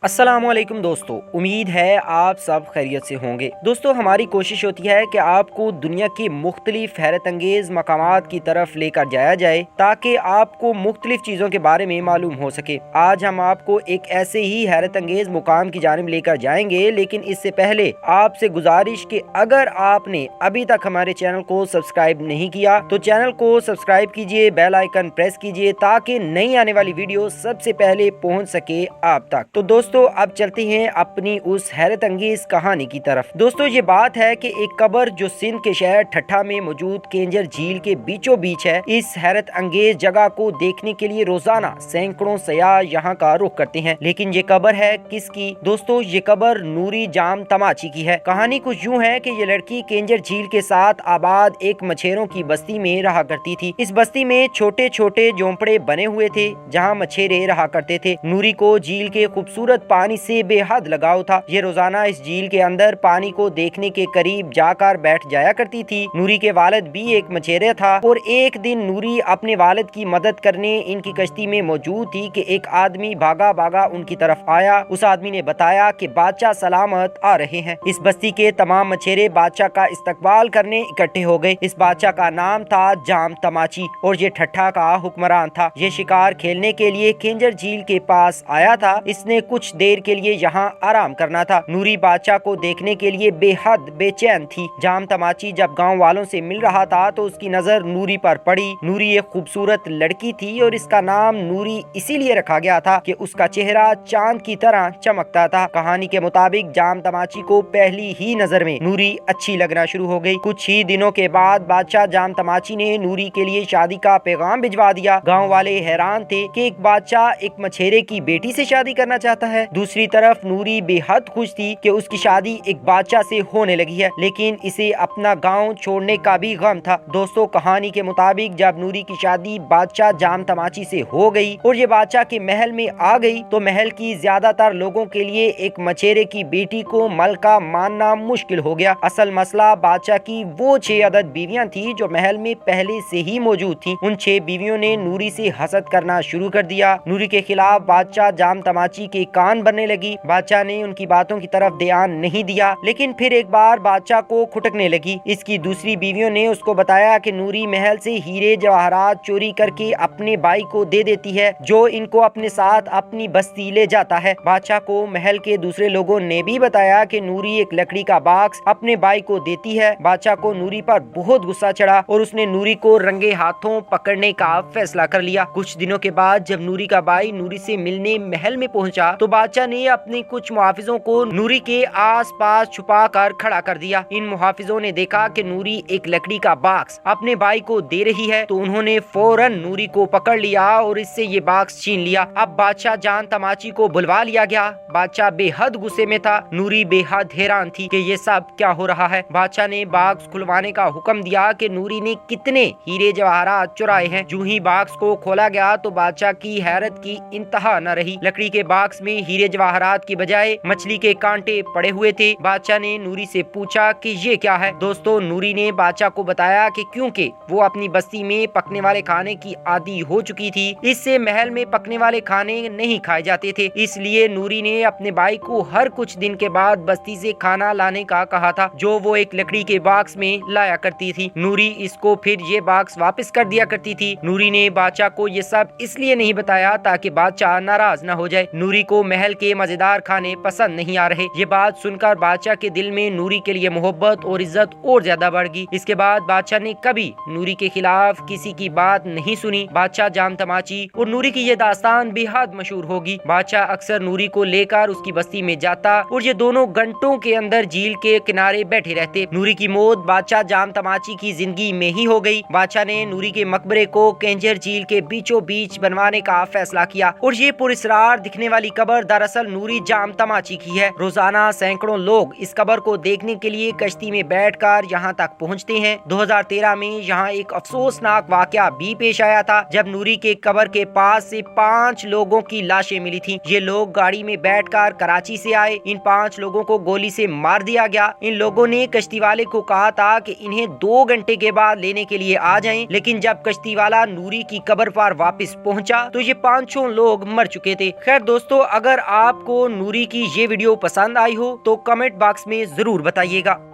अस्सलामुअलैकुम दोस्तों, उम्मीद है आप सब खैरियत से होंगे। दोस्तों, हमारी कोशिश होती है कि आपको दुनिया के मुख्तलिफ हैरत अंगेज़ मकामात की तरफ लेकर जाया जाए ताकि आपको मुख्तलिफ चीज़ों के बारे में मालूम हो सके। आज हम आपको एक ऐसे ही हैरत अंगेज़ मुकाम की जानिब लेकर जाएंगे, लेकिन इससे पहले आपसे गुजारिश कि अगर आपने अभी तक हमारे चैनल को सब्सक्राइब नहीं किया तो चैनल को सब्सक्राइब कीजिए, बेल आइकन प्रेस कीजिए ताकि नई आने वाली वीडियो सबसे पहले पहुँच सके आप तक। तो दोस्तों, अब चलते हैं अपनी उस हैरत अंगेज कहानी की तरफ। दोस्तों, ये बात है कि एक कब्र जो सिंध के शहर ठट्ठा में मौजूद केंजर झील के बीचों बीच है। इस हैरत अंगेज जगह को देखने के लिए रोजाना सैकड़ों सयाह यहाँ का रुख करते हैं। लेकिन ये कब्र है किसकी? दोस्तों, ये कब्र नूरी जाम तमाची की है। कहानी कुछ यूँ है कि ये लड़की केंजर झील के साथ आबाद एक मछेरों की बस्ती में रहा करती थी। इस बस्ती में छोटे छोटे झोंपड़े बने हुए थे जहाँ मछेरे रहा करते थे। नूरी को झील के खूबसूरत पानी से बेहद लगाव था। ये रोजाना इस झील के अंदर पानी को देखने के करीब जाकर बैठ जाया करती थी। नूरी के वालिद भी एक मछेरे था और एक दिन नूरी अपने वालिद की मदद करने इनकी कश्ती में मौजूद थी कि एक आदमी भागा भागा उनकी तरफ आया। उस आदमी ने बताया कि बादशाह सलामत आ रहे हैं। इस बस्ती के तमाम मछेरे बादशाह का इस्तकबाल करने इकट्ठे हो गए। इस बादशाह का नाम था जाम तमाची और ये ठट्ठा का हुक्मरान था। ये शिकार खेलने के लिए केंजर झील के पास आया था। इसने कुछ देर के लिए यहाँ आराम करना था। नूरी बादशाह को देखने के लिए बेहद बेचैन थी। जाम तमाची जब गांव वालों से मिल रहा था तो उसकी नजर नूरी पर पड़ी। नूरी एक खूबसूरत लड़की थी और इसका नाम नूरी इसीलिए रखा गया था कि उसका चेहरा चांद की तरह चमकता था। कहानी के मुताबिक जाम तमाची को पहली ही नजर में नूरी अच्छी लगना शुरू हो गई। कुछ ही दिनों के बाद बादशाह जाम तमाची ने नूरी के लिए शादी का पैगाम भिजवा दिया। गाँव वाले हैरान थे कि एक बादशाह एक मछेरे की बेटी से शादी करना चाहता है। दूसरी तरफ नूरी बेहद खुश थी कि उसकी शादी एक बादशाह से होने लगी है, लेकिन इसे अपना गांव छोड़ने का भी गम था। दोस्तों, कहानी के मुताबिक जब नूरी की शादी बादशाह जाम तमाची से हो गई और ये बादशाह के महल में आ गई तो महल की ज्यादातर लोगों के लिए एक मछेरे की बेटी को मलका मानना मुश्किल हो गया। असल मसला बादशाह की वो 6 अदद बीवियां थी जो महल में पहले से ही मौजूद थी। उन 6 बीवियों ने नूरी से हसद करना शुरू कर दिया। नूरी के खिलाफ बादशाह जाम तमाची के कान बनने लगी। बादशाह ने उनकी बातों की तरफ ध्यान नहीं दिया, लेकिन फिर एक बार बादशाह को खुटकने लगी। इसकी दूसरी बीवियों ने उसको बताया कि नूरी महल से हीरे जवाहरात चोरी करके अपने भाई को दे देती है, जो इनको अपने साथ अपनी बस्ती ले जाता है। बादशाह को महल के दूसरे लोगों ने भी बताया कि नूरी एक लकड़ी का बॉक्स अपने भाई को देती है। बादशाह को नूरी पर बहुत गुस्सा चढ़ा और उसने नूरी को रंगे हाथों पकड़ने का फैसला कर लिया। कुछ दिनों के बाद जब नूरी का भाई नूरी से मिलने महल में पहुंचा तो बादशाह ने अपने कुछ मुहाफिजों को नूरी के आस पास छुपा कर खड़ा कर दिया। इन मुहाफिजों ने देखा कि नूरी एक लकड़ी का बॉक्स अपने भाई को दे रही है तो उन्होंने फौरन नूरी को पकड़ लिया और इससे ये बॉक्स छीन लिया। अब बादशाह जान तमाची को बुलवा लिया गया। बादशाह बेहद गुस्से में था। नूरी बेहद हैरान थी कि ये सब क्या हो रहा है। बादशाह ने बॉक्स खुलवाने का हुक्म दिया कि नूरी ने कितने हीरे जवाहरात चुराए हैं। जो ही बॉक्स को खोला गया तो बादशाह की हैरत की इंतहा न रही। लकड़ी के बॉक्स में हीरे जवाहरात की बजाय मछली के कांटे पड़े हुए थे। बादशाह ने नूरी से पूछा कि ये क्या है। दोस्तों, नूरी ने बादशाह को बताया कि क्योंकि वो अपनी बस्ती में पकने वाले खाने की आदी हो चुकी थी, इससे महल में पकने वाले खाने नहीं खाए जाते थे। इसलिए नूरी ने अपने भाई को हर कुछ दिन के बाद बस्ती से खाना लाने का कहा था, जो वो एक लकड़ी के बॉक्स में लाया करती थी। नूरी इसको फिर ये बॉक्स वापस कर दिया करती थी। नूरी ने बादशाह को ये सब इसलिए नहीं बताया ताकि बादशाह नाराज न हो जाए। नूरी को महल के मजेदार खाने पसंद नहीं आ रहे। ये बात सुनकर बादशाह के दिल में नूरी के लिए मोहब्बत और इज्जत और ज्यादा बढ़ गई। इसके बाद बादशाह ने कभी नूरी के खिलाफ किसी की बात नहीं सुनी। बादशाह जाम तमाची और नूरी की ये दास्तान बेहद मशहूर होगी। बादशाह अक्सर नूरी को लेकर उसकी बस्ती में जाता और ये दोनों घंटों के अंदर झील के किनारे बैठे रहते। नूरी की मौत बादशाह जाम तमाची की जिंदगी में ही हो गई। बादशाह ने नूरी के मकबरे को केंजर झील के बीचों बीच बनवाने का फैसला किया और ये पुरस्कार दिखने वाली कब्र दरअसल नूरी जाम तमाची की है। रोजाना सैकड़ों लोग इस कब्र को देखने के लिए कश्ती में बैठकर यहाँ तक पहुँचते हैं। 2013 में यहाँ एक अफसोसनाक वाकया भी पेश आया था जब नूरी के कब्र के पास से 5 लोगों की लाशें मिली थी। ये लोग गाड़ी में बैठकर कराची से आए। इन 5 लोगों को गोली से मार दिया गया। इन लोगों ने कश्ती वाले को कहा था कि इन्हें 2 घंटे के बाद लेने के लिए आ जाएं, लेकिन जब कश्ती वाला नूरी की कब्र पर वापस पहुंचा तो ये 5 लोग मर चुके थे। खैर दोस्तों, अगर اگر آپ کو نوری کی یہ ویڈیو پسند آئی ہو تو کمنٹ باکس میں ضرور بتائیے گا۔